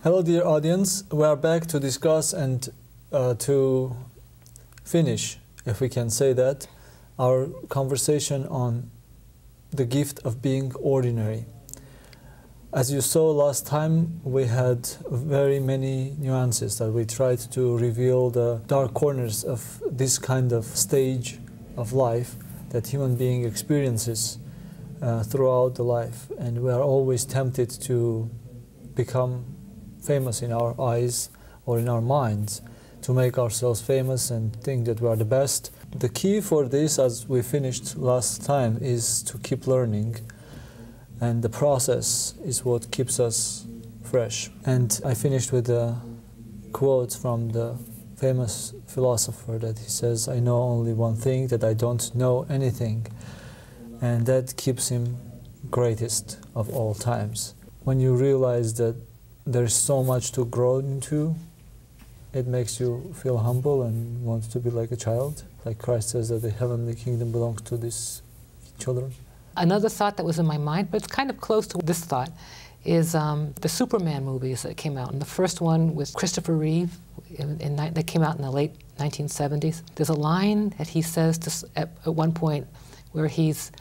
Hello, dear audience. We are back to discuss and to finish, if we can say that, our conversation on the gift of being ordinary. As you saw last time, we had very many nuances that we tried to reveal the dark corners of this kind of stage of life that human being experiences throughout the life. And we are always tempted to become famous in our eyes or in our minds, to make ourselves famous and think that we are the best. The key for this, as we finished last time, is to keep learning, and the process is what keeps us fresh. And I finished with a quote from the famous philosopher that he says, "I know only one thing, that I don't know anything," and that keeps him greatest of all times. When you realize that there's so much to grow into, it makes you feel humble and want to be like a child. Like Christ says that the heavenly kingdom belongs to these children. Another thought that was in my mind, but it's kind of close to this thought, is the Superman movies that came out. And the first one with Christopher Reeve, that came out in the late 1970s. There's a line that he says at one point where he's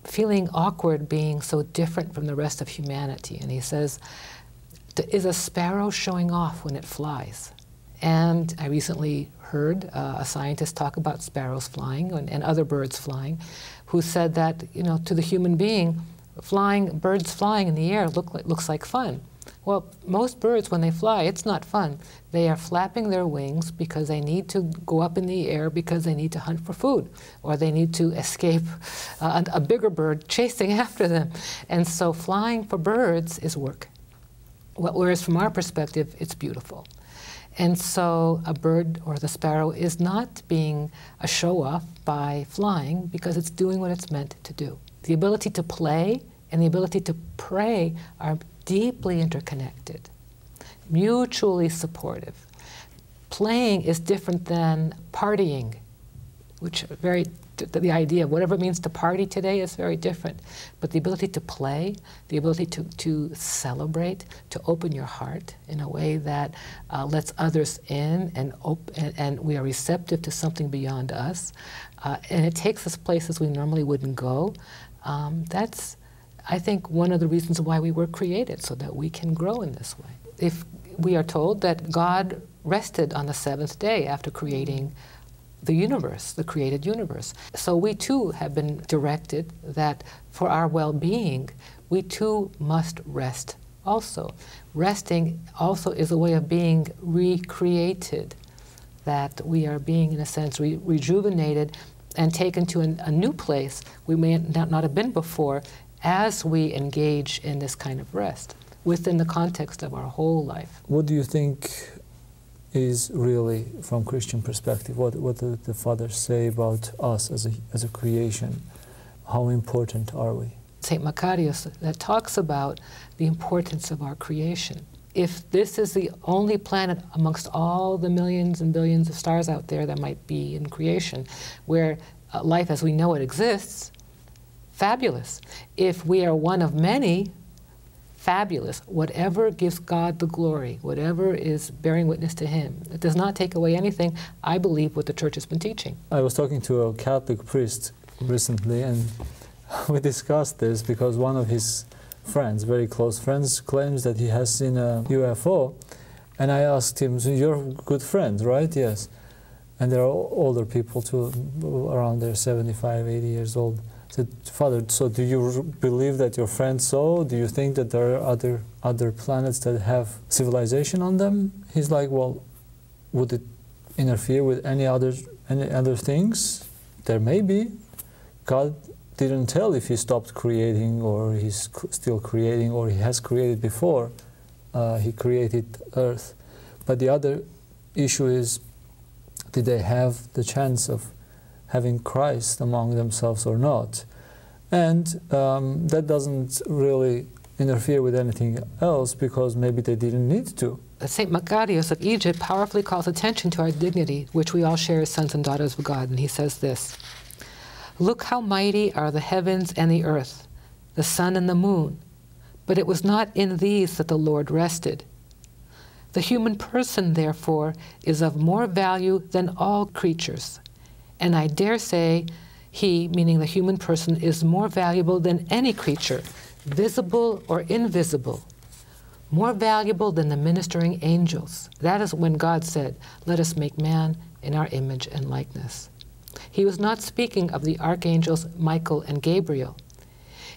feeling awkward being so different from the rest of humanity. And he says, "Is a sparrow showing off when it flies?" And I recently heard a scientist talk about sparrows flying and other birds flying, who said that, you know, to the human being, birds flying in the air looks like fun. Well, most birds, when they fly, it's not fun. They are flapping their wings because they need to go up in the air because they need to hunt for food, or they need to escape a bigger bird chasing after them. And so flying for birds is work. Whereas from our perspective, it's beautiful. And so a bird or the sparrow is not being a show-off by flying because it's doing what it's meant to do. The ability to play and the ability to pray are deeply interconnected, mutually supportive. Playing is different than partying, which the idea of whatever it means to party today is very different. But the ability to play, the ability to celebrate, to open your heart in a way that lets others in and we are receptive to something beyond us, and it takes us places we normally wouldn't go. That's, I think, one of the reasons why we were created, so that we can grow in this way. If we are told that God rested on the seventh day after creating the universe, the created universe. So we too have been directed that for our well-being, we too must rest also. Resting also is a way of being recreated, that we are being, in a sense, rejuvenated and taken to a new place we may not have been before as we engage in this kind of rest within the context of our whole life. What do you think is really, from Christian perspective, what did the fathers say about us as a creation? How important are we? St. Macarius that talks about the importance of our creation. If this is the only planet amongst all the millions and billions of stars out there that might be in creation, where life as we know it exists, fabulous. If we are one of many, fabulous. Whatever gives God the glory, whatever is bearing witness to Him. It does not take away anything, I believe, what the Church has been teaching. I was talking to a Catholic priest recently, and we discussed this because one of his friends, very close friends, claims that he has seen a UFO. And I asked him, "So you're a good friend, right?" "Yes." And there are older people too, around there, 75, 80 years old. I said, "Father, so do you believe that your friend saw? Do you think that there are other planets that have civilization on them?" He's like, "Well, would it interfere with any other things? There may be. God didn't tell if He stopped creating, or He's still creating, or He has created before. He created Earth. But the other issue is, did they have the chance of having Christ among themselves or not?" And that doesn't really interfere with anything else, because maybe they didn't need to. St. Macarius of Egypt powerfully calls attention to our dignity, which we all share as sons and daughters of God, and he says this: "Look how mighty are the heavens and the earth, the sun and the moon, but it was not in these that the Lord rested. The human person, therefore, is of more value than all creatures. And I dare say he, meaning the human person, is more valuable than any creature, visible or invisible, more valuable than the ministering angels. That is when God said, "Let us make man in our image and likeness." He was not speaking of the archangels Michael and Gabriel.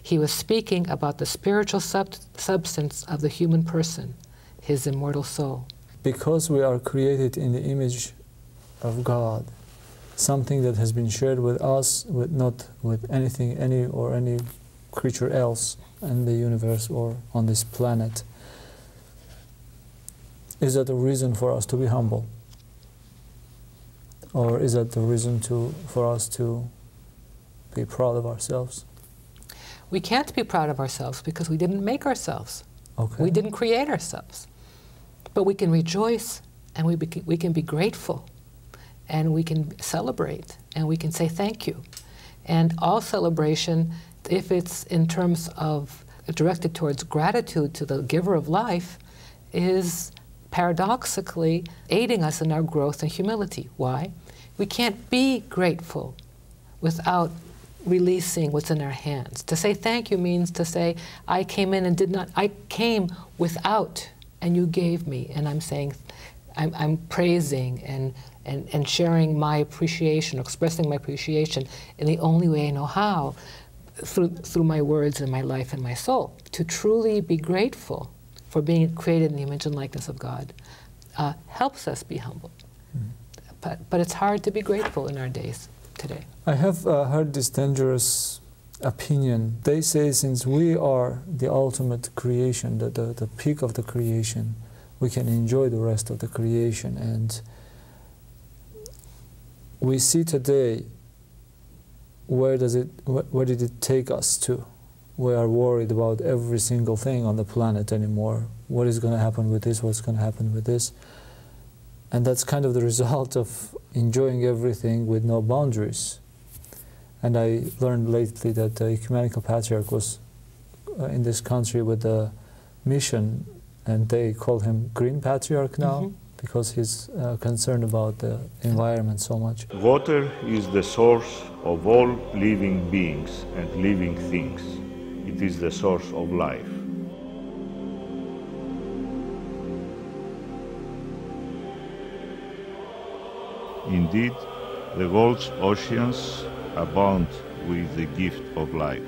He was speaking about the spiritual substance of the human person, his immortal soul. Because we are created in the image of God, something that has been shared with us, not with anything, any creature else in the universe or on this planet, is that a reason for us to be humble? Or is that the reason for us to be proud of ourselves? We can't be proud of ourselves because we didn't make ourselves. Okay. We didn't create ourselves. But we can rejoice, and we can be grateful, and we can celebrate, and we can say thank you. And all celebration, if it's in terms of directed towards gratitude to the giver of life, is paradoxically aiding us in our growth and humility. Why? We can't be grateful without releasing what's in our hands. To say thank you means to say, I came in and I came without, and you gave me. And I'm saying, I'm praising and sharing my appreciation, expressing my appreciation in the only way I know how, through my words and my life and my soul. To truly be grateful for being created in the image and likeness of God helps us be humble. But it's hard to be grateful in our days today. I have heard this dangerous opinion. They say since we are the ultimate creation, the peak of the creation, we can enjoy the rest of the creation. And we see today, where did it take us to? We are worried about every single thing on the planet anymore. What is going to happen with this? What's going to happen with this? And that's kind of the result of enjoying everything with no boundaries. And I learned lately that the ecumenical patriarch was in this country with a mission, and they call him Green Patriarch now, because he's concerned about the environment so much. Water is the source of all living beings and living things. It is the source of life. Indeed, the world's oceans abound with the gift of life.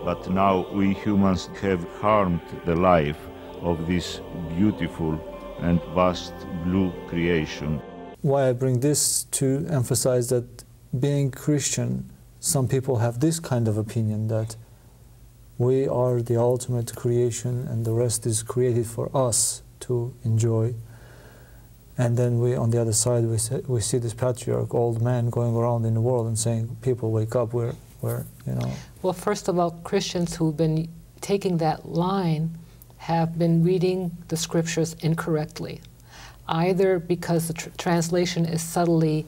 But now we humans have harmed the life of this beautiful and vast blue creation. Why I bring this to emphasize that being Christian, some people have this kind of opinion that we are the ultimate creation and the rest is created for us to enjoy. And then on the other side, we see this patriarch, old man, going around in the world and saying, people, wake up, we're you know. Well, first of all, Christians who've been taking that line have been reading the scriptures incorrectly, either because the translation is subtly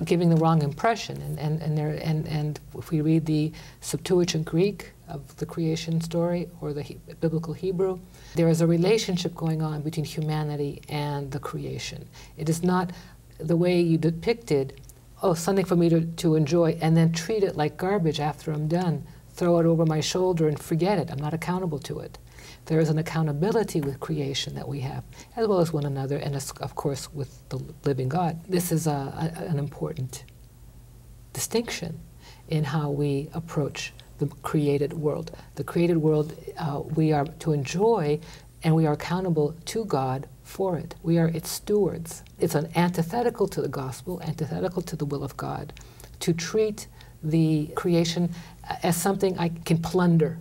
giving the wrong impression, and if we read the Septuagint Greek of the creation story or the biblical Hebrew, there is a relationship going on between humanity and the creation. It is not the way you depicted, oh, something for me to enjoy, and then treat it like garbage after I'm done, throw it over my shoulder and forget it. I'm not accountable to it. There is an accountability with creation that we have, as well as one another, and of course with the living God. This is an important distinction in how we approach the created world. The created world we are to enjoy, and we are accountable to God for it. We are its stewards. It's an antithetical to the gospel, antithetical to the will of God, to treat the creation as something I can plunder.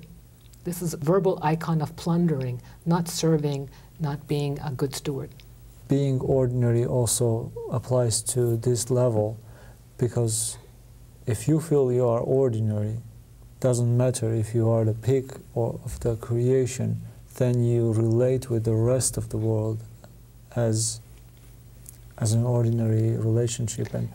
This is a verbal icon of plundering, not serving, not being a good steward. Being ordinary also applies to this level, because if you feel you are ordinary, doesn't matter if you are the peak of the creation, then you relate with the rest of the world as an ordinary relationship, and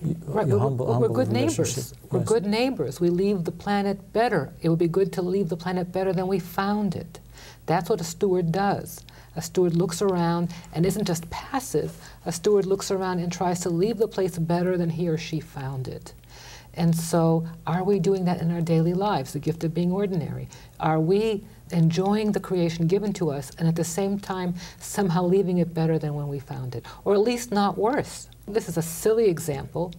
Right, humble we're good neighbors. relationship. We're Yes. good neighbors. We leave the planet better. It would be good to leave the planet better than we found it. That's what a steward does. A steward looks around and isn't just passive. A steward looks around and tries to leave the place better than he or she found it. And so, are we doing that in our daily lives, the gift of being ordinary? Are we enjoying the creation given to us and at the same time somehow leaving it better than when we found it? Or at least not worse? This is a silly example,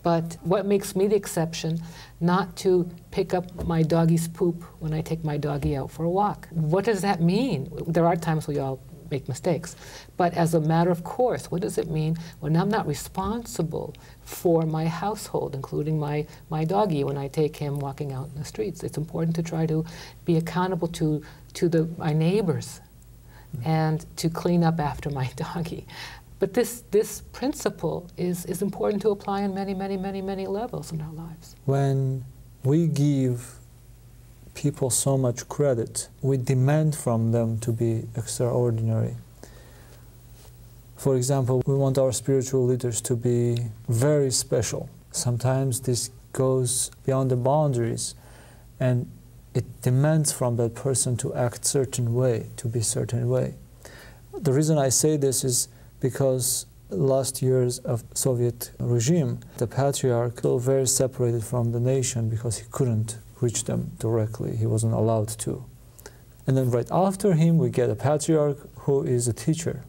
but what makes me the exception not to pick up my doggy's poop when I take my doggy out for a walk? What does that mean? There are times we all make mistakes, but as a matter of course, what does it mean when I'm not responsible for my household, including my doggy when I take him walking out in the streets? It's important to try to be accountable to my neighbors and to clean up after my doggy. But this principle is important to apply on many, many, many, many levels in our lives. When we give people so much credit, we demand from them to be extraordinary. For example, we want our spiritual leaders to be very special. Sometimes this goes beyond the boundaries, and it demands from that person to act certain way, to be certain way. The reason I say this is because last years of Soviet regime, the patriarch was very separated from the nation because he couldn't reach them directly. He wasn't allowed to. And then right after him, we get a patriarch who is a teacher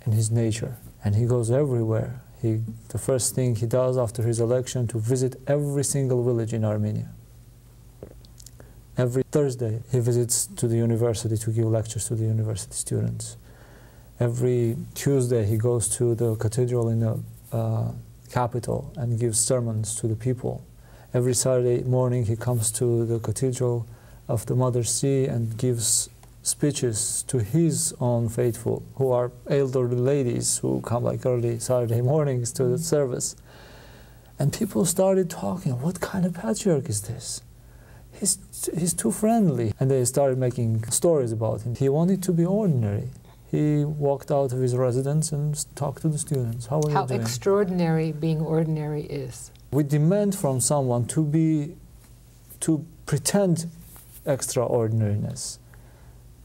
in his nature. And he goes everywhere. The first thing he does after his election to visit every single village in Armenia. Every Thursday, he visits to the university to give lectures to the university students. Every Tuesday, he goes to the cathedral in the capital and gives sermons to the people. Every Saturday morning, he comes to the cathedral of the Mother Sea and gives speeches to his own faithful, who are elderly ladies who come like early Saturday mornings to the service. And people started talking, what kind of patriarch is this? He's too friendly. And they started making stories about him. He wanted to be ordinary. He walked out of his residence and talked to the students. How are you doing? How extraordinary being ordinary is. We demand from someone to pretend extraordinariness,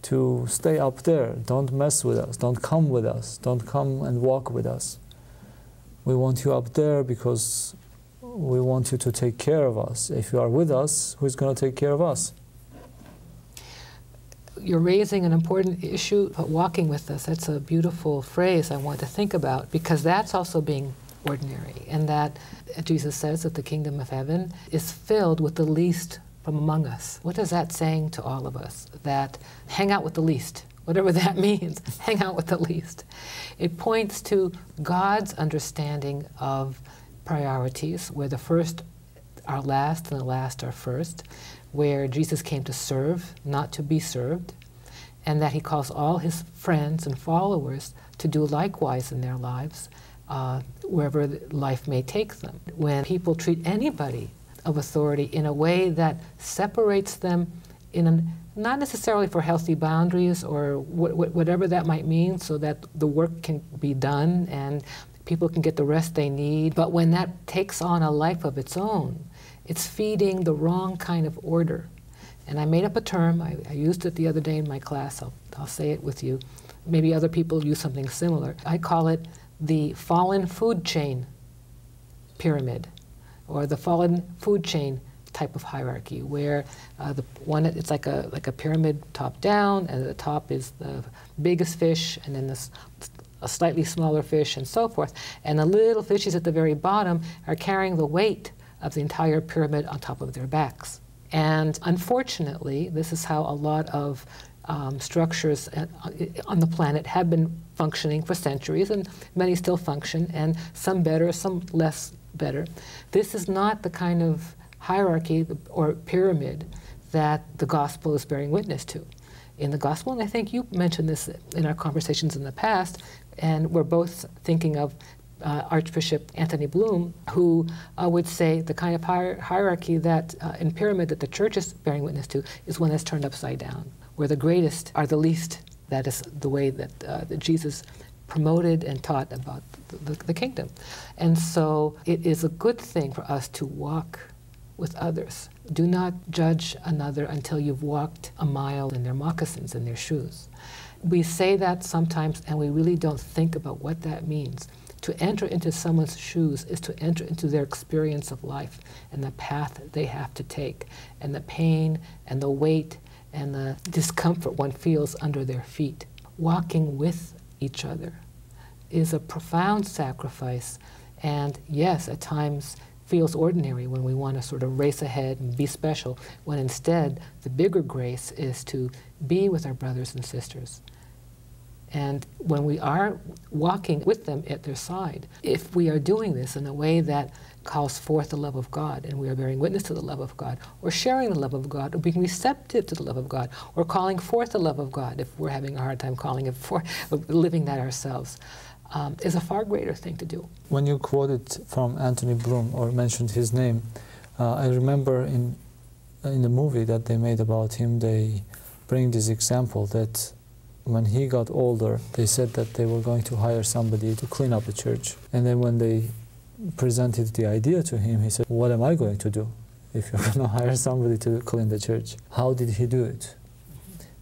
to stay up there. Don't mess with us. Don't come with us. Don't come and walk with us. We want you up there because we want you to take care of us. If you are with us, who's going to take care of us? You're raising an important issue, but walking with us, that's a beautiful phrase I want to think about, because that's also being ordinary, and that Jesus says that the kingdom of heaven is filled with the least from among us. What is that saying to all of us? That hang out with the least, whatever that means, hang out with the least. It points to God's understanding of priorities, where the first are last and the last are first, where Jesus came to serve, not to be served, and that he calls all his friends and followers to do likewise in their lives, wherever life may take them. When people treat anybody of authority in a way that separates them not necessarily for healthy boundaries or whatever that might mean, so that the work can be done and people can get the rest they need, but when that takes on a life of its own, it's feeding the wrong kind of order. And I made up a term, I used it the other day in my class, I'll say it with you. Maybe other people use something similar. I call it the fallen food chain pyramid, or the fallen food chain type of hierarchy, where it's like a pyramid top down, and at the top is the biggest fish, and then a slightly smaller fish, and so forth. And the little fishes at the very bottom are carrying the weight of the entire pyramid on top of their backs. And unfortunately, this is how a lot of structures on the planet have been functioning for centuries, and many still function, and some better, some less better. This is not the kind of hierarchy or pyramid that the gospel is bearing witness to. In the gospel, and I think you mentioned this in our conversations in the past, and we're both thinking of Archbishop Anthony Bloom, who would say the kind of hierarchy that in pyramid that the church is bearing witness to is one that's turned upside down, where the greatest are the least. That is the way that Jesus promoted and taught about the kingdom. And so it is a good thing for us to walk with others. Do not judge another until you've walked a mile in their moccasins, in their shoes. We say that sometimes and we really don't think about what that means. To enter into someone's shoes is to enter into their experience of life and the path they have to take, and the pain and the weight and the discomfort one feels under their feet. Walking with each other is a profound sacrifice, and yes, at times feels ordinary when we want to sort of race ahead and be special, when instead the bigger grace is to be with our brothers and sisters. And when we are walking with them at their side, if we are doing this in a way that calls forth the love of God, and we are bearing witness to the love of God, or sharing the love of God, or being receptive to the love of God, or calling forth the love of God, if we're having a hard time calling it forth, living that ourselves, is a far greater thing to do. When you quoted from Anthony Bloom, or mentioned his name, I remember in the movie that they made about him, they bring this example that when he got older, they said that they were going to hire somebody to clean up the church. And then when they presented the idea to him, he said, what am I going to do if you're going to hire somebody to clean the church? How did he do it?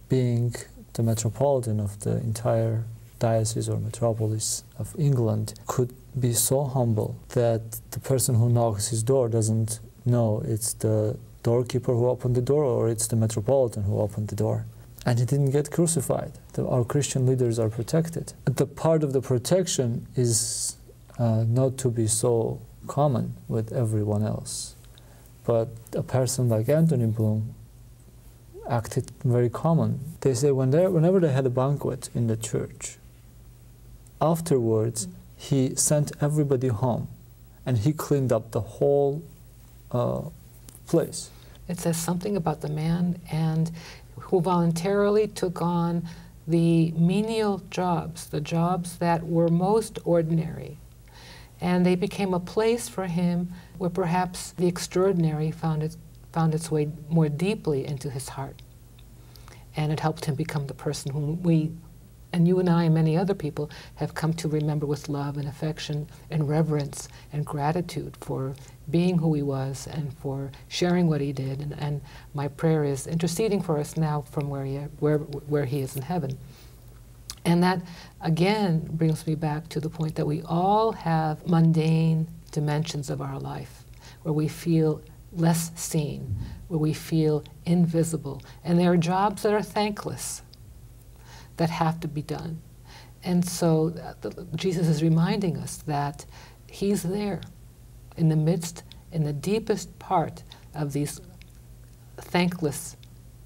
Being the metropolitan of the entire diocese or metropolis of England, could be so humble that the person who knocks his door doesn't know it's the doorkeeper who opened the door or it's the metropolitan who opened the door. And he didn't get crucified. Our Christian leaders are protected. The part of the protection is not to be so common with everyone else. But a person like Anthony Bloom acted very common. They say whenever they had a banquet in the church, afterwards he sent everybody home and he cleaned up the whole place. It says something about the man and who voluntarily took on the menial jobs, the jobs that were most ordinary. And they became a place for him where perhaps the extraordinary found its way more deeply into his heart. And it helped him become the person whom we, and you and I and many other people, have come to remember with love and affection and reverence and gratitude for being who he was and for sharing what he did. And my prayer is interceding for us now from where he is in heaven. And that, again, brings me back to the point that we all have mundane dimensions of our life, where we feel less seen, where we feel invisible. And there are jobs that are thankless, that have to be done. And so Jesus is reminding us that he's there in the midst, in the deepest part of these thankless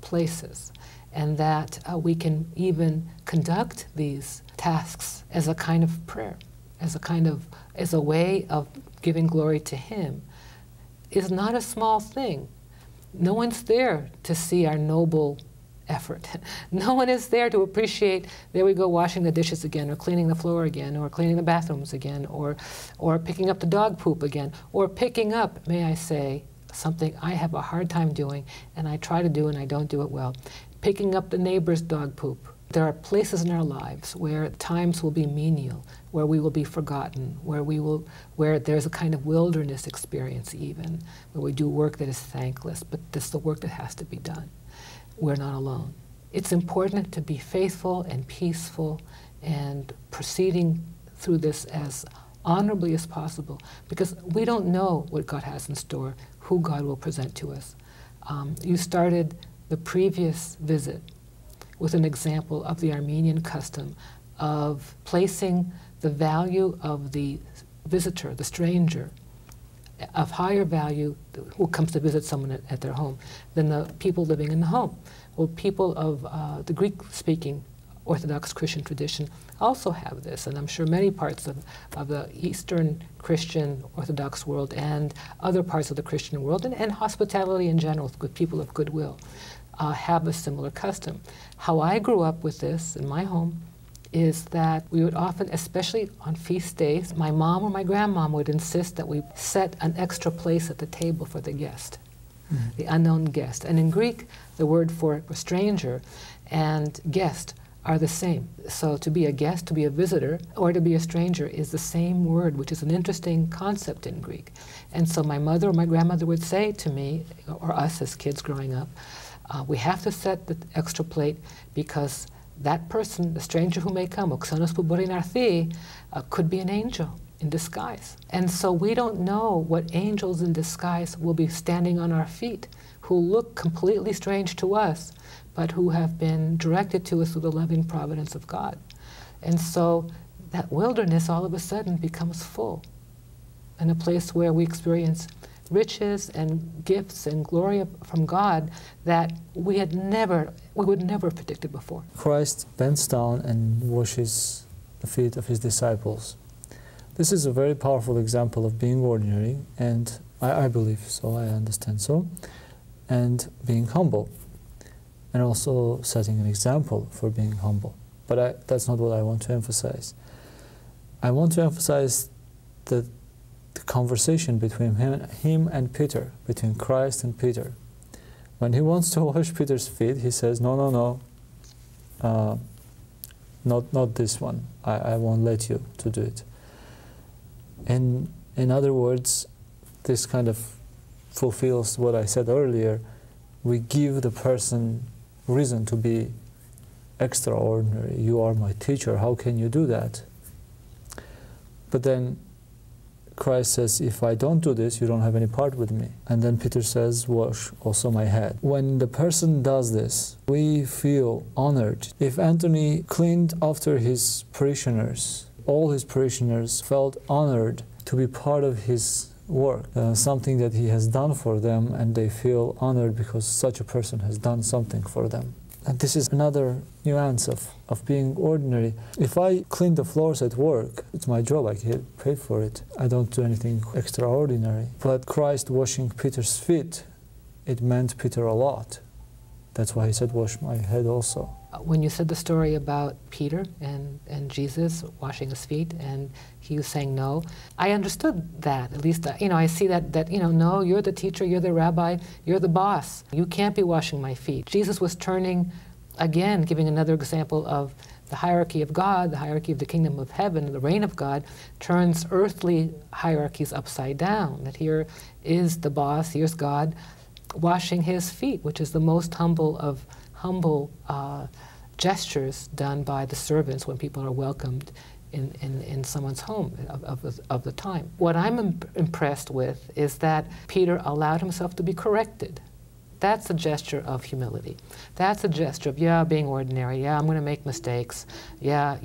places, and that we can even conduct these tasks as a kind of prayer, as a way of giving glory to him, is not a small thing. No one's there to see our noble effort. No one is there to appreciate, there we go washing the dishes again, or cleaning the floor again, or cleaning the bathrooms again, or picking up the dog poop again, or picking up, may I say, something I have a hard time doing, and I try to do and I don't do it well, picking up the neighbor's dog poop. There are places in our lives where times will be menial, where we will be forgotten, where there's a kind of wilderness experience even, where we do work that is thankless, but this is the work that has to be done. We're not alone. It's important to be faithful and peaceful and proceeding through this as honorably as possible, because we don't know what God has in store, who God will present to us. You started the previous visit with an example of the Armenian custom of placing the value of the visitor, the stranger, of higher value who comes to visit someone at their home than the people living in the home. Well, people of the Greek-speaking Orthodox Christian tradition also have this, and I'm sure many parts of the Eastern Christian Orthodox world and other parts of the Christian world, and hospitality in general, with people of goodwill, have a similar custom. How I grew up with this in my home is that we would often, especially on feast days, my mom or my grandmom would insist that we set an extra place at the table for the guest, the unknown guest. And in Greek, the word for stranger and guest are the same. So to be a guest, to be a visitor, or to be a stranger is the same word, which is an interesting concept in Greek. And so my mother or my grandmother would say to me, or us as kids growing up, we have to set the extra plate because that person, the stranger who may come, could be an angel in disguise. And so we don't know what angels in disguise will be standing on our feet, who look completely strange to us, but who have been directed to us through the loving providence of God. And so that wilderness all of a sudden becomes full, and a place where we experience riches and gifts and glory from God that we would never have predicted before. Christ bends down and washes the feet of his disciples. This is a very powerful example of being ordinary, and I believe so, I understand so, and being humble, and also setting an example for being humble. But that's not what I want to emphasize. I want to emphasize the conversation between him and Peter, between Christ and Peter. When he wants to wash Peter's feet, he says, no, not this one. I won't let you to do it. And in other words, this kind of fulfills what I said earlier. We give the person reason to be extraordinary. You are my teacher, how can you do that? But then Christ says, if I don't do this, you don't have any part with me. And then Peter says, wash also my head. When the person does this, we feel honored. If Anthony cleaned after his parishioners, all his parishioners felt honored to be part of his work, something that he has done for them, and they feel honored because such a person has done something for them. And this is another nuance of being ordinary. If I clean the floors at work, it's my job, I get paid for it. I don't do anything extraordinary. But Christ washing Peter's feet, it meant Peter a lot. That's why he said, wash my head also. When you said the story about Peter and Jesus washing his feet, and he was saying no, I understood that. At least, I see that no, you're the teacher, you're the rabbi, you're the boss. You can't be washing my feet. Jesus was turning, again, giving another example of the hierarchy of God, the hierarchy of the kingdom of heaven, the reign of God, turns earthly hierarchies upside down. That here is the boss, here's God, washing his feet, which is the most humble of humble gestures done by the servants when people are welcomed in someone's home of the time. What I'm impressed with is that Peter allowed himself to be corrected. That's a gesture of humility. That's a gesture of, yeah, being ordinary. Yeah, I'm going to make mistakes. Yeah,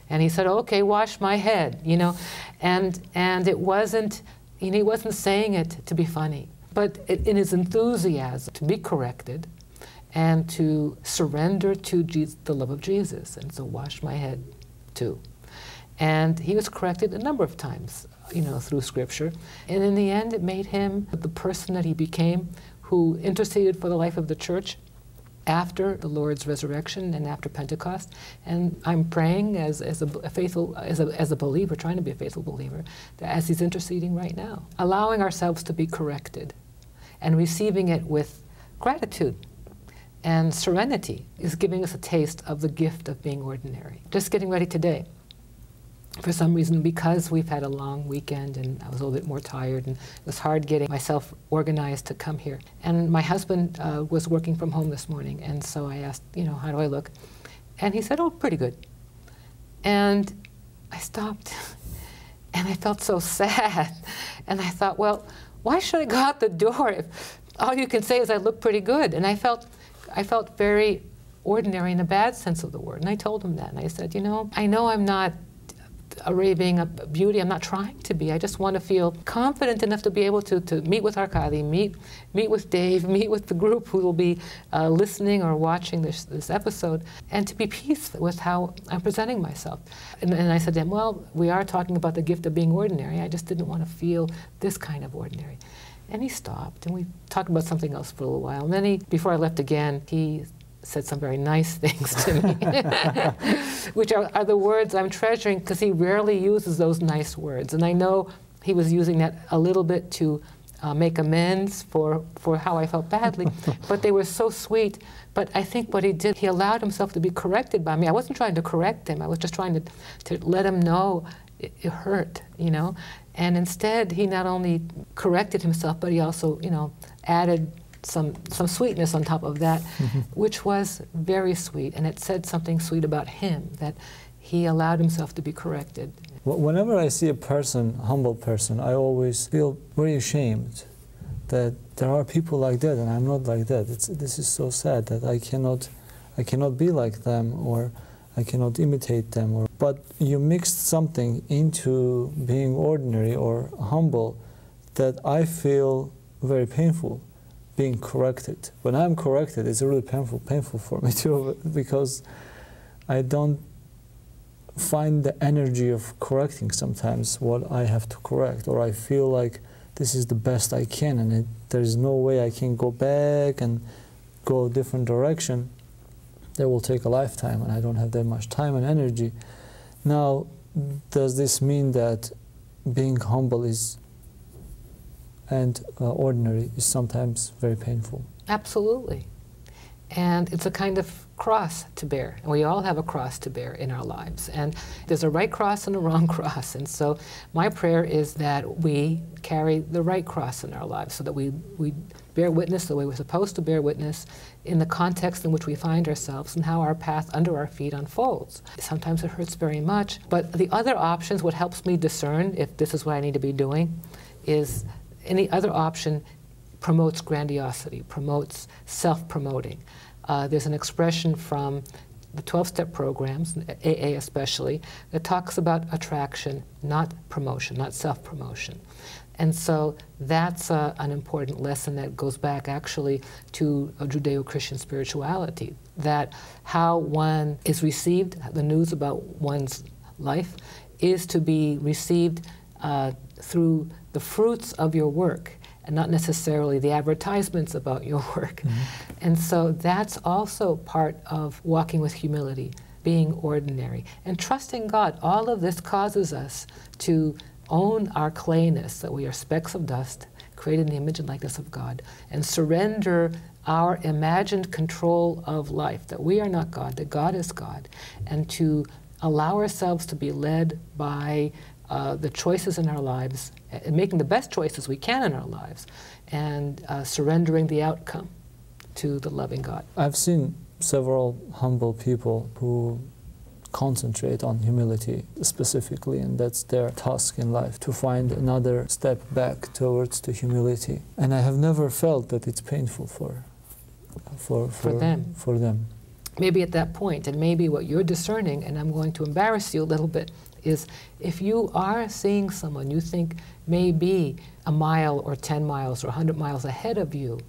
And he said, okay, wash my head. And it wasn't. He wasn't saying it to be funny, but in his enthusiasm to be corrected and to surrender to the love of Jesus. And so wash my head too. And he was corrected a number of times, through Scripture. And in the end, it made him the person that he became, who interceded for the life of the church after the Lord's resurrection and after Pentecost. And I'm praying as a believer, trying to be a faithful believer, that as he's interceding right now, allowing ourselves to be corrected and receiving it with gratitude and serenity is giving us a taste of the gift of being ordinary. Just getting ready today, for some reason, because we've had a long weekend and I was a little bit more tired and it was hard getting myself organized to come here. And my husband was working from home this morning, and so I asked, how do I look? And he said, oh, pretty good. And I stopped and I felt so sad. And I thought, well, why should I go out the door if all you can say is I look pretty good? And I felt very ordinary in a bad sense of the word. And I told him that. And I said, I know I'm not a raving of beauty. I'm not trying to be. I just want to feel confident enough to be able to meet with Arkady, meet with Dave, meet with the group who will be listening or watching this episode, and to be peaceful with how I'm presenting myself. And I said to him, well, we are talking about the gift of being ordinary. I just didn't want to feel this kind of ordinary. And he stopped, and we talked about something else for a little while. And then before I left again, he said some very nice things to me, which are the words I'm treasuring, because he rarely uses those nice words. And I know he was using that a little bit to make amends for how I felt badly, but they were so sweet. But I think what he did, he allowed himself to be corrected by me. I wasn't trying to correct him. I was just trying to let him know it hurt, you know. And instead, he not only corrected himself, but he also, you know, added some sweetness on top of that, which was very sweet. And it said something sweet about him, that he allowed himself to be corrected. Whenever I see a person, humble person, I always feel very ashamed that there are people like that and I'm not like that. This is so sad that I cannot be like them, or I cannot imitate them. But you mixed something into being ordinary or humble that I feel very painful, being corrected. When I'm corrected, it's really painful for me too, because I don't find the energy of correcting sometimes what I have to correct, or I feel like this is the best I can and there's no way I can go back and go a different direction. That will take a lifetime and I don't have that much time and energy. Now, does this mean that being humble and ordinary is sometimes very painful? Absolutely. And it's a kind of cross to bear. And we all have a cross to bear in our lives. And there's a right cross and a wrong cross. And so my prayer is that we carry the right cross in our lives, so that we bear witness the way we're supposed to bear witness in the context in which we find ourselves and how our path under our feet unfolds. Sometimes it hurts very much. But the other options, what helps me discern if this is what I need to be doing, is any other option promotes grandiosity, promotes self-promoting. There's an expression from the 12-step programs, AA especially, that talks about attraction, not promotion, not self-promotion. And so that's an important lesson that goes back actually to a Judeo-Christian spirituality, that how one is received, the news about one's life, is to be received through the fruits of your work, and not necessarily the advertisements about your work. And so that's also part of walking with humility, being ordinary, and trusting God. All of this causes us to own our clayness, that we are specks of dust, created in the image and likeness of God, and surrender our imagined control of life, that we are not God, that God is God, and to allow ourselves to be led by the choices in our lives, and making the best choices we can in our lives, and surrendering the outcome to the loving God. I've seen several humble people who concentrate on humility specifically, and that's their task in life, to find another step back towards the humility. And I have never felt that it's painful for them. Maybe at that point, and maybe what you're discerning, and I'm going to embarrass you a little bit, is if you are seeing someone you think may be a mile or 10 miles or 100 miles ahead of you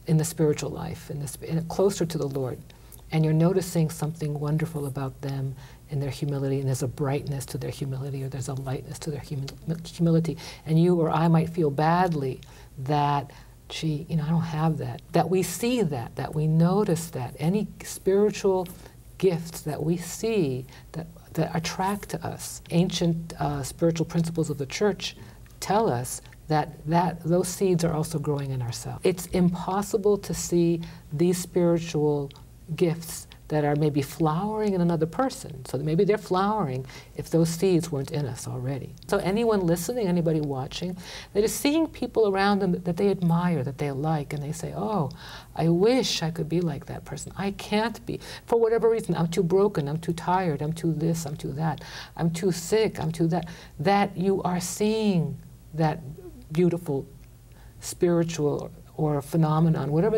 in the spiritual life, closer to the Lord, and you're noticing something wonderful about them in their humility, and there's a brightness to their humility, or there's a lightness to their humility, and you or I might feel badly that, gee, you know, I don't have that. That we see that we notice that. Any spiritual gifts that we see that attract to us. Ancient spiritual principles of the church tell us that those seeds are also growing in ourselves. It's impossible to see these spiritual gifts that are maybe flowering in another person. So maybe they're flowering if those seeds weren't in us already. So anyone listening, anybody watching, that is seeing people around them that they admire, that they like, and they say, oh, I wish I could be like that person. I can't be. For whatever reason, I'm too broken, I'm too tired, I'm too this, I'm too that, I'm too sick, I'm too that. That you are seeing that beautiful spiritual or phenomenon, whatever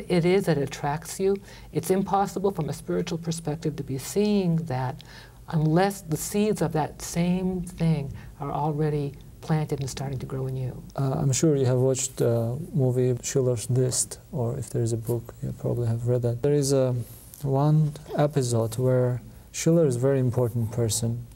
it is that attracts you, it's impossible from a spiritual perspective to be seeing that unless the seeds of that same thing are already planted and starting to grow in you. I'm sure you have watched the movie Schiller's List, or if there is a book, you probably have read that. There is one episode where Schiller is a very important person.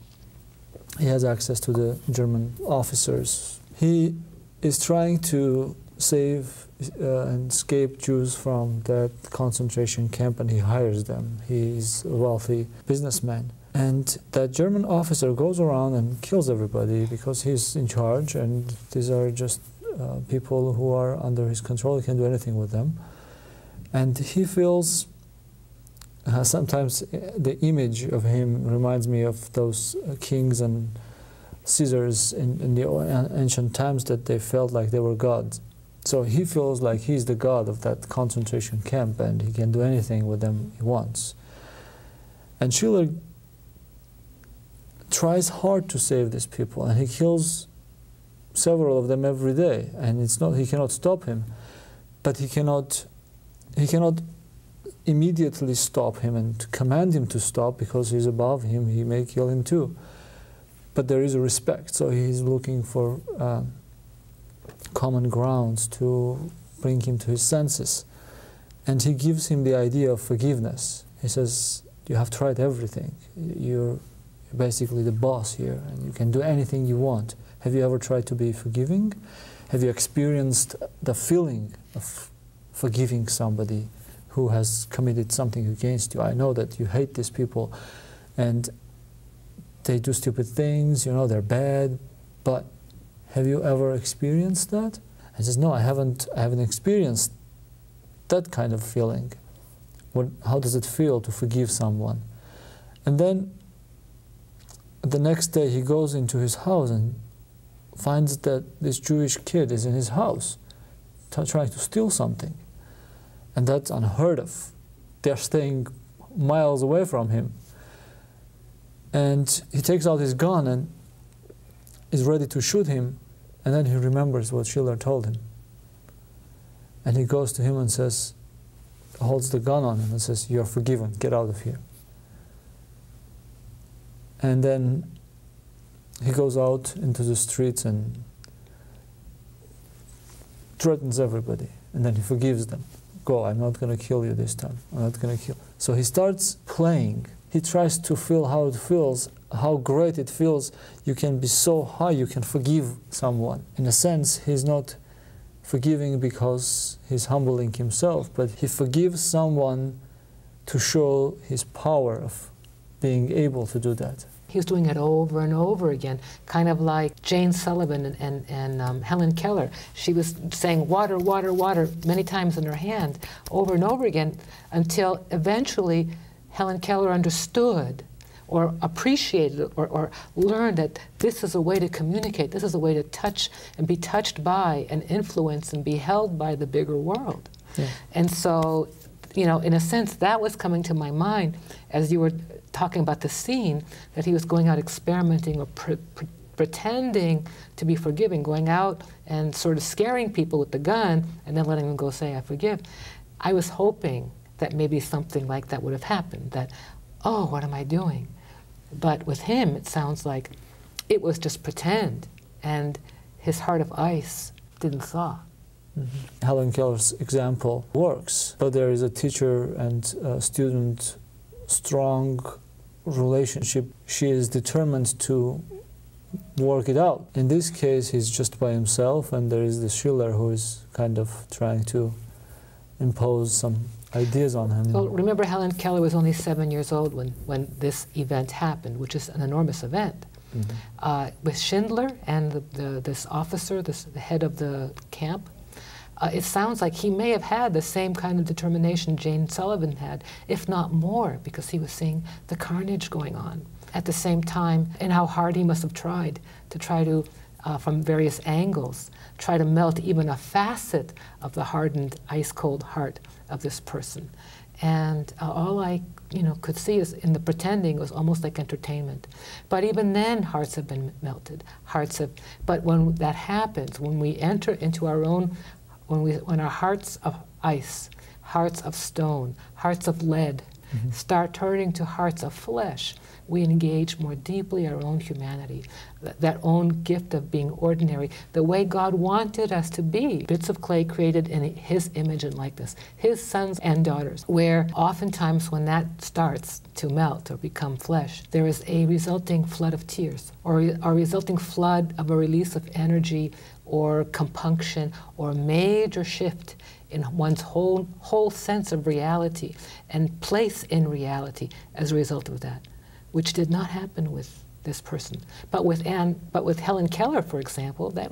He has access to the German officers. He is trying to save and escape Jews from that concentration camp, and he hires them. He's a wealthy businessman. And that German officer goes around and kills everybody because he's in charge, and these are just people who are under his control. He can do anything with them. And he feels, sometimes the image of him reminds me of those kings and Caesars in the ancient times, that they felt like they were gods. So he feels like he's the god of that concentration camp, and he can do anything with them he wants. And Schiller tries hard to save these people, and he kills several of them every day, and he cannot stop him, but he cannot immediately stop him and command him to stop, because he's above him. He may kill him too. But there is a respect, so he's looking for common grounds to bring him to his senses. And he gives him the idea of forgiveness. He says, you have tried everything. You're basically the boss here, and you can do anything you want. Have you ever tried to be forgiving? Have you experienced the feeling of forgiving somebody who has committed something against you? I know that you hate these people, and they do stupid things, you know, they're bad, but have you ever experienced that? He says, no, I haven't experienced that kind of feeling. How does it feel to forgive someone? And then the next day he goes into his house and finds that this Jewish kid is in his house trying to steal something. And that's unheard of. They're staying miles away from him. And he takes out his gun and is ready to shoot him, and then he remembers what Schiller told him. And he goes to him and says, holds the gun on him and says, "You're forgiven, get out of here." And then he goes out into the streets and threatens everybody, and then he forgives them. Go, I'm not going to kill you this time. I'm not going to kill. So he starts playing. He tries to feel how it feels, how great it feels. You can be so high, you can forgive someone. In a sense, he's not forgiving because he's humbling himself, but he forgives someone to show his power of being able to do that. He was doing it over and over again, kind of like Jane Sullivan and Helen Keller. She was saying water, water, water many times in her hand, over and over again, until eventually Helen Keller understood or appreciated or learned that this is a way to communicate, this is a way to touch and be touched by and influence and be held by the bigger world. Yeah. And so, you know, in a sense, that was coming to my mind as you were talking about the scene, that he was going out experimenting or pretending to be forgiving, going out and sort of scaring people with the gun and then letting them go say, I forgive. I was hoping that maybe something like that would have happened, that, oh, what am I doing? But with him, it sounds like it was just pretend, and his heart of ice didn't thaw. Mm-hmm. Helen Keller's example works, but there is a teacher and student strong relationship. She is determined to work it out. In this case, he's just by himself, and there is this Schiller who is kind of trying to impose some ideas on him. Well, remember, Helen Keller was only 7 years old when this event happened, which is an enormous event. Mm-hmm. With Schindler and this officer, the head of the camp, it sounds like he may have had the same kind of determination Jane Sullivan had, if not more, because he was seeing the carnage going on at the same time, and how hard he must have tried to, from various angles, try to melt even a facet of the hardened, ice-cold heart of this person. And all I could see is in the pretending was almost like entertainment. But even then, hearts have been melted. But when that happens, when we enter into our own, when our hearts of ice, hearts of stone, hearts of lead, mm-hmm. start turning to hearts of flesh, we engage more deeply our own humanity, that own gift of being ordinary, the way God wanted us to be, bits of clay created in His image and likeness, His sons and daughters, where oftentimes when that starts to melt or become flesh, there is a resulting flood of tears, or a resulting flood of a release of energy or compunction or a major shift in one's whole sense of reality and place in reality as a result of that, which did not happen with this person. But with Helen Keller, for example, that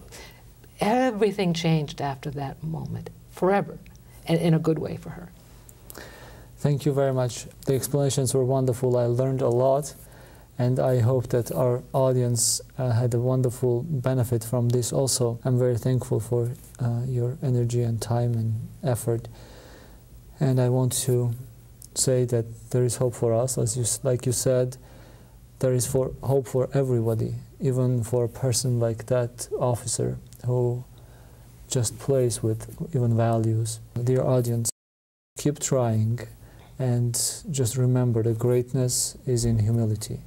everything changed after that moment, forever, and in a good way for her. Thank you very much. The explanations were wonderful. I learned a lot, and I hope that our audience had a wonderful benefit from this also. I'm very thankful for your energy and time and effort. And I want to say that there is hope for us. Like you said, there is hope for everybody, even for a person like that officer who just plays with even values. Dear audience, keep trying, and just remember the greatness is in humility.